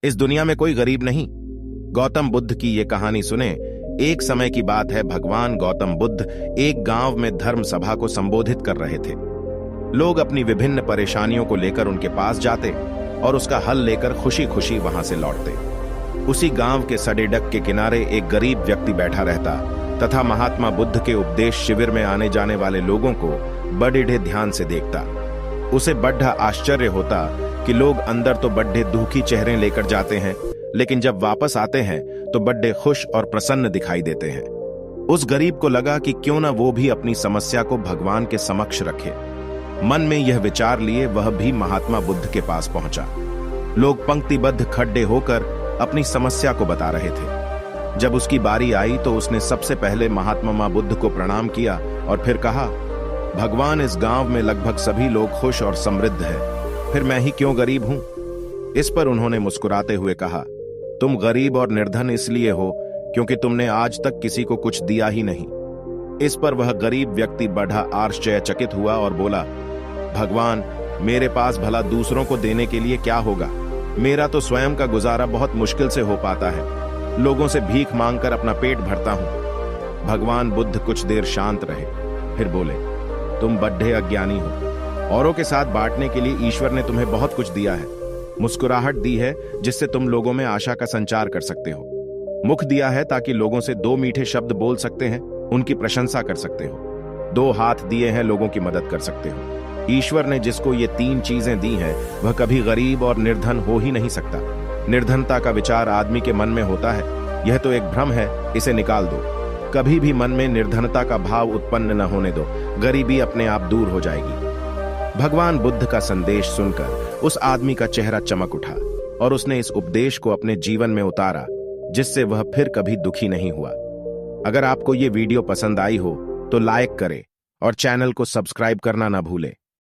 इस दुनिया में कोई गरीब नहीं। गौतम बुद्ध की ये कहानी सुने। एक समय की बात है, भगवान गौतम बुद्ध एक गांव में धर्म सभा को संबोधित कर रहे थे। लोग अपनी विभिन्न परेशानियों को लेकर उनके पास जाते और उसका हल लेकर खुशी खुशी वहां से लौटते। उसी गांव के सड़ेडक के किनारे एक गरीब व्यक्ति बैठा रहता तथा महात्मा बुद्ध के उपदेश शिविर में आने जाने वाले लोगों को बड़े ध्यान से देखता। उसे बड़ा आश्चर्य होता कि लोग अंदर तो बड़े दुखी चेहरे लेकर जाते हैं, लेकिन जब वापस आते हैं तो बड़े खुश और प्रसन्न दिखाई देते हैं। उस गरीब को लगा कि क्यों ना वो भी अपनी समस्या को भगवान के समक्ष रखे। मन में यह विचार लिए वह भी महात्मा बुद्ध के पास पहुंचा। लोग पंक्तिबद्ध खड़े होकर अपनी समस्या को बता रहे थे। जब उसकी बारी आई तो उसने सबसे पहले महात्मा बुद्ध को प्रणाम किया और फिर कहा, भगवान, इस गांव में लगभग सभी लोग खुश और समृद्ध हैं, फिर मैं ही क्यों गरीब हूं? इस पर उन्होंने मुस्कुराते हुए कहा, तुम गरीब और निर्धन इसलिए हो क्योंकि तुमने आज तक किसी को कुछ दिया ही नहीं। इस पर वह गरीब व्यक्ति बड़ा आश्चर्यचकित हुआ और बोला, भगवान, मेरे पास भला दूसरों को देने के लिए क्या होगा? मेरा तो स्वयं का गुजारा बहुत मुश्किल से हो पाता है। लोगों से भीख मांगकर अपना पेट भरता हूं। भगवान बुद्ध कुछ देर शांत रहे, फिर बोले, तुम बड्ढे अज्ञानी हो। औरों के साथ बांटने के लिए ईश्वर ने तुम्हें बहुत कुछ दिया है। मुस्कुराहट दी है जिससे तुम लोगों में आशा का संचार कर सकते हो। मुख दिया है ताकि लोगों से दो मीठे शब्द बोल सकते हैं, उनकी प्रशंसा कर सकते हो। दो हाथ दिए हैं, लोगों की मदद कर सकते हो। ईश्वर ने जिसको ये तीन चीजें दी हैं, वह कभी गरीब और निर्धन हो ही नहीं सकता। निर्धनता का विचार आदमी के मन में होता है, यह तो एक भ्रम है, इसे निकाल दो। कभी भी मन में निर्धनता का भाव उत्पन्न न होने दो, गरीबी अपने आप दूर हो जाएगी। भगवान बुद्ध का संदेश सुनकर उस आदमी का चेहरा चमक उठा और उसने इस उपदेश को अपने जीवन में उतारा, जिससे वह फिर कभी दुखी नहीं हुआ। अगर आपको ये वीडियो पसंद आई हो तो लाइक करें और चैनल को सब्सक्राइब करना ना भूलें।